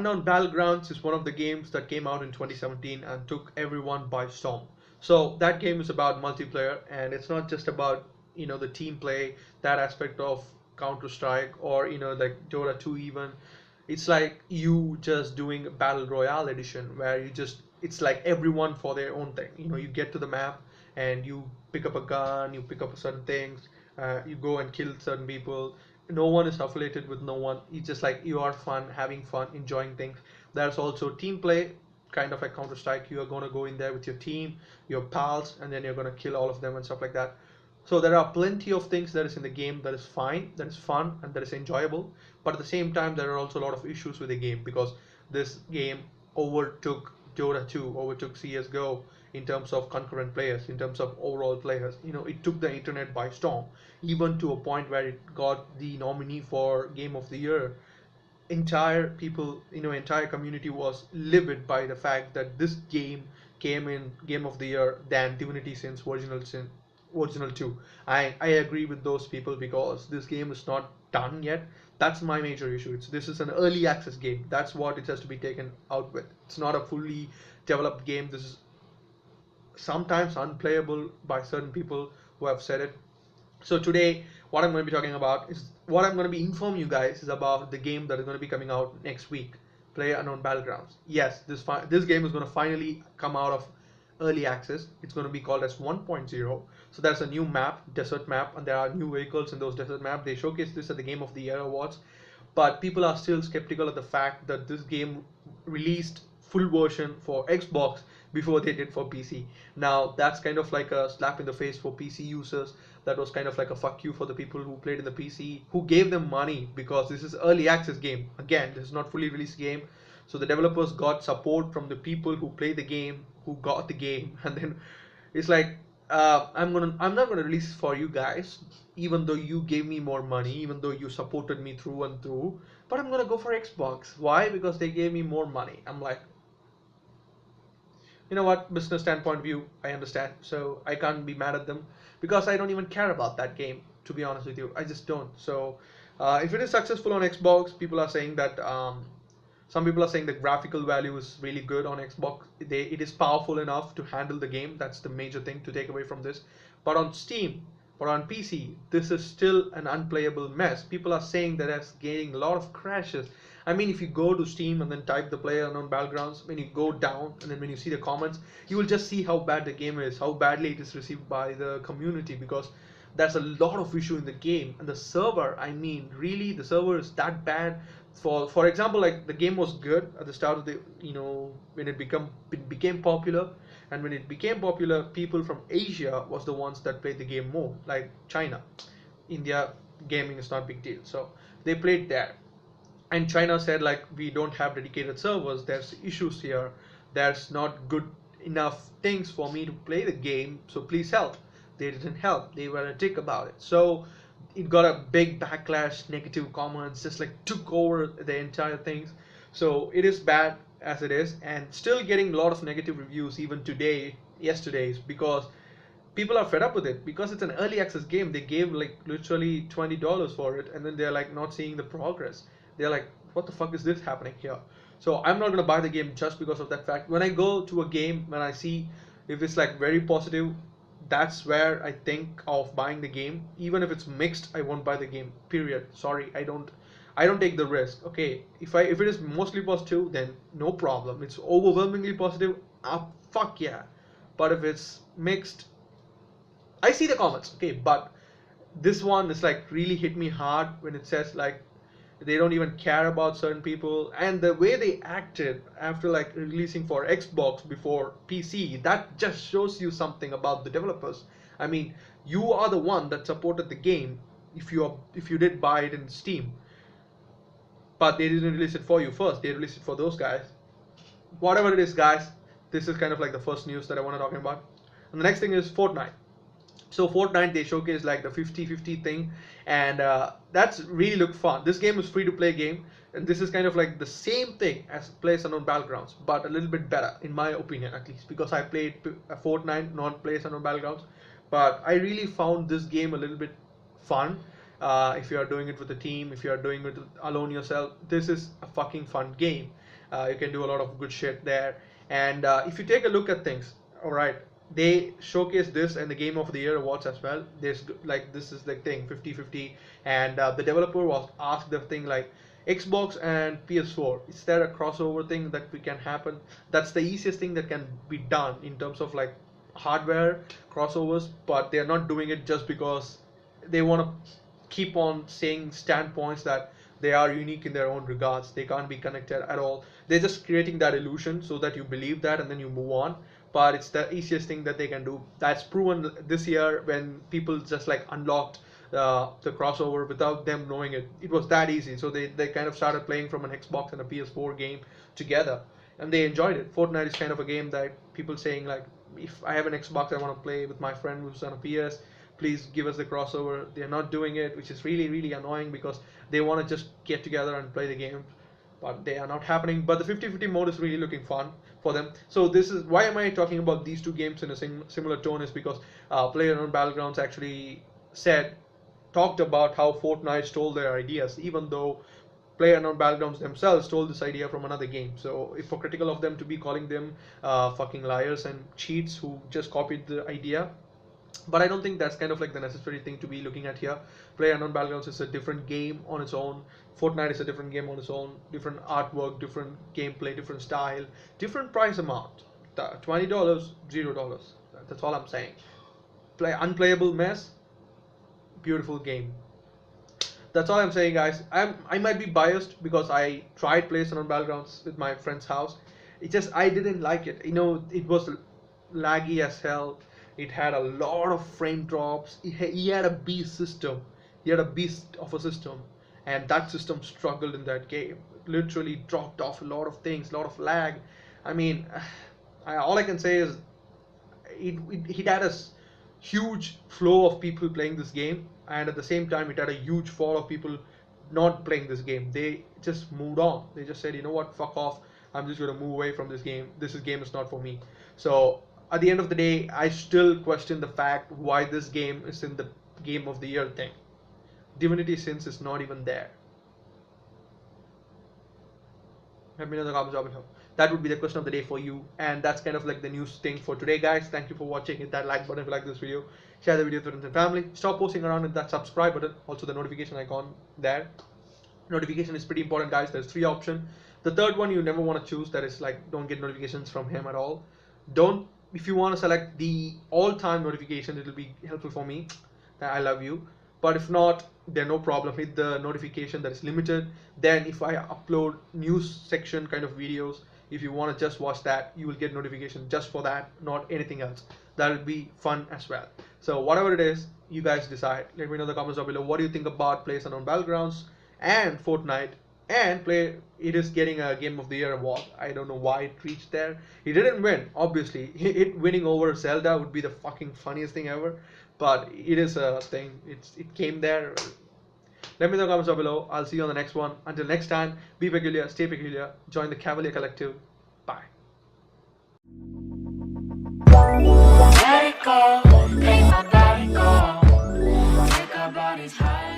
PlayerUnknown's Battlegrounds is one of the games that came out in 2017 and took everyone by storm. So that game is about multiplayer, and it's not just about the team play, that aspect of Counter Strike, or like Dota 2 even. It's like you just doing a battle royale edition where you just it's like everyone for their own thing. You get to the map and you pick up a gun, you pick up certain things, you go and kill certain people. No one is affiliated with no one. It's just like you are fun, having fun, enjoying things. There's also team play, kind of like Counter Strike. You are gonna go in there with your team, your pals, and then you're gonna kill all of them and stuff like that. So there are plenty of things that is in the game that is fine, that is fun, and that is enjoyable. But at the same time, there are also a lot of issues with the game because this game overtook Dota 2, overtook CS:GO in terms of concurrent players, in terms of overall players. It took the internet by storm, even to a point where it got the nominee for Game of the Year. Entire people, entire community was livid by the fact that this game came in Game of the Year than Divinity Sin's original 2. I agree with those people because this game is not done yet. That's my major issue. This is an early access game. That's what it has to be taken out with. It's not a fully developed game. This is sometimes unplayable by certain people who have said it. So today, what I'm going to be talking about is what I'm going to be informing you guys is about the game that is going to be coming out next week, PlayerUnknown's Battlegrounds. Yes, this game is going to finally come out of early access. It's going to be called as 1.0. So there's a new map, desert map, and there are new vehicles in those desert maps. They showcased this at the Game of the Year awards, but people are still skeptical of the fact that this game released full version for Xbox before they did for PC. Now that's kind of like a slap in the face for PC users. That was kind of like a fuck you for the people who played in the PC, who gave them money because this is early access game. Again, this is not fully released game. So the developers got support from the people who play the game, who got the game, and then it's like I'm not gonna release it for you guys, even though you gave me more money, even though you supported me through and through. But I'm gonna go for Xbox. Why? Because they gave me more money. I'm like, you know what, business standpoint view, I understand. So I can't be mad at them because I don't even care about that game. To be honest with you, I just don't. So if it is successful on Xbox, people are saying that. Some people are saying the graphical value is really good on Xbox. It is powerful enough to handle the game. That's the major thing to take away from this. But on Steam or on PC, this is still an unplayable mess. People are saying that it's getting a lot of crashes. I mean, if you go to Steam and then type the PlayerUnknown's Battlegrounds, when you go down and then when you see the comments, you will just see how bad the game is, how badly it is received by the community, because there's a lot of issue in the game. And the server, I mean, really, the server is that bad. For example, like the game was good at the start of the when it became popular, and when it became popular, people from Asia was the ones that played the game more, like China. India gaming is not a big deal, so they played there. And China said, like, we don't have dedicated servers, there's issues here, there's not good enough things for me to play the game, so please help. They didn't help, they were a dick about it. So it got a big backlash, negative comments, just like took over the entire things. So it is bad as it is, and still getting a lot of negative reviews even today, yesterday's, because people are fed up with it, because it's an early access game. They gave like literally $20 for it, and then they're like not seeing the progress. They're like, what the fuck is this happening here? So I'm not gonna buy the game just because of that fact. When I go to a game, when I see if it's like very positive, that's where I think of buying the game. Even if it's mixed, I won't buy the game, period. Sorry, I don't take the risk. Okay, if it is mostly positive, then no problem. It's overwhelmingly positive, fuck yeah. But if it's mixed, I see the comments, okay, but this one is like really hit me hard when it says like they don't even care about certain people, and the way they acted after like releasing for Xbox before PC, that just shows you something about the developers. I mean, you are the one that supported the game if you did buy it in Steam, but they didn't release it for you first. They released it for those guys. Whatever it is, guys, this is kind of like the first news that I want to talk about. And the next thing is Fortnite. So Fortnite, they showcase like the 50-50 thing, and that's really look fun. This game is free to play game, and this is kind of like the same thing as PlayerUnknown's Battlegrounds, but a little bit better in my opinion, at least, because I played Fortnite, not PlayerUnknown's Battlegrounds. But I really found this game a little bit fun. If you are doing it with a team, if you are doing it alone yourself, this is a fucking fun game. You can do a lot of good shit there. And if you take a look at things, all right, they showcase this in the Game of the Year awards as well. There's like this is the thing 50-50, and the developer was asked the thing like Xbox and PS4. Is there a crossover thing that we can happen? That's the easiest thing that can be done in terms of like hardware crossovers, but they're not doing it just because they want to keep on saying standpoints that they are unique in their own regards. They can't be connected at all. They're just creating that illusion so that you believe that and then you move on. But it's the easiest thing that they can do. That's proven this year when people just like unlocked the crossover without them knowing it. It was that easy. So they kind of started playing from an Xbox and a PS4 game together, and they enjoyed it. Fortnite is kind of a game that people saying like, if I have an Xbox, I want to play with my friend who's on a PS. Please give us the crossover. They're not doing it, which is really really annoying because they want to just get together and play the game, but they are not happening. But the 50-50 mode is really looking fun for them. So this is why am I talking about these two games in a similar tone, is because PlayerUnknown Battlegrounds actually talked about how Fortnite stole their ideas, even though PlayerUnknown Battlegrounds themselves stole this idea from another game. So hypocritical of them to be calling them fucking liars and cheats who just copied the idea. But I don't think that's kind of like the necessary thing to be looking at here. PlayerUnknown Battlegrounds is a different game on its own. Fortnite is a different game on its own. Different artwork, different gameplay, different style, different price amount. $20, $0. That's all I'm saying. Unplayable mess, beautiful game. That's all I'm saying, guys. I might be biased because I tried PlayerUnknown Battlegrounds with my friend's house. I didn't like it. It was laggy as hell. It had a lot of frame drops. He had a beast system. He had a beast of a system, and that system struggled in that game. It literally dropped off a lot of things, a lot of lag. I mean, all I can say is it had a huge flow of people playing this game, and at the same time it had a huge fall of people not playing this game. They just moved on. They just said, you know what, fuck off, I'm just going to move away from this game. Game is not for me. So at the end of the day, I still question the fact why this game is in the Game of the Year thing. Divinity Sins is not even there. Let me know in the comments down below. That would be the question of the day for you, and that's kind of like the news thing for today, guys. Thank you for watching. Hit that like button if you like this video. Share the video with friends and family. Stop posting around with that subscribe button. Also the notification icon there. Notification is pretty important, guys. There's 3 options. The third one you never want to choose. That is like, don't get notifications from him at all. If you want to select the all-time notification, it will be helpful for me. I love you. But if not, then no problem. Hit the notification that is limited. Then if I upload news section kind of videos, if you want to just watch that, you will get notification just for that, not anything else. That will be fun as well. So whatever it is, you guys decide. Let me know in the comments down below. What do you think about PlayerUnknown Battlegrounds and Fortnite? And it is getting a Game of the Year award. I don't know why it reached there. It didn't win, obviously. It winning over Zelda would be the fucking funniest thing ever. But it is a thing. It came there. Let me know in the comments down below. I'll see you on the next one. Until next time, be peculiar, stay peculiar. Join the Cavalier Collective. Bye. Let it go, make my body go. Take our bodies high.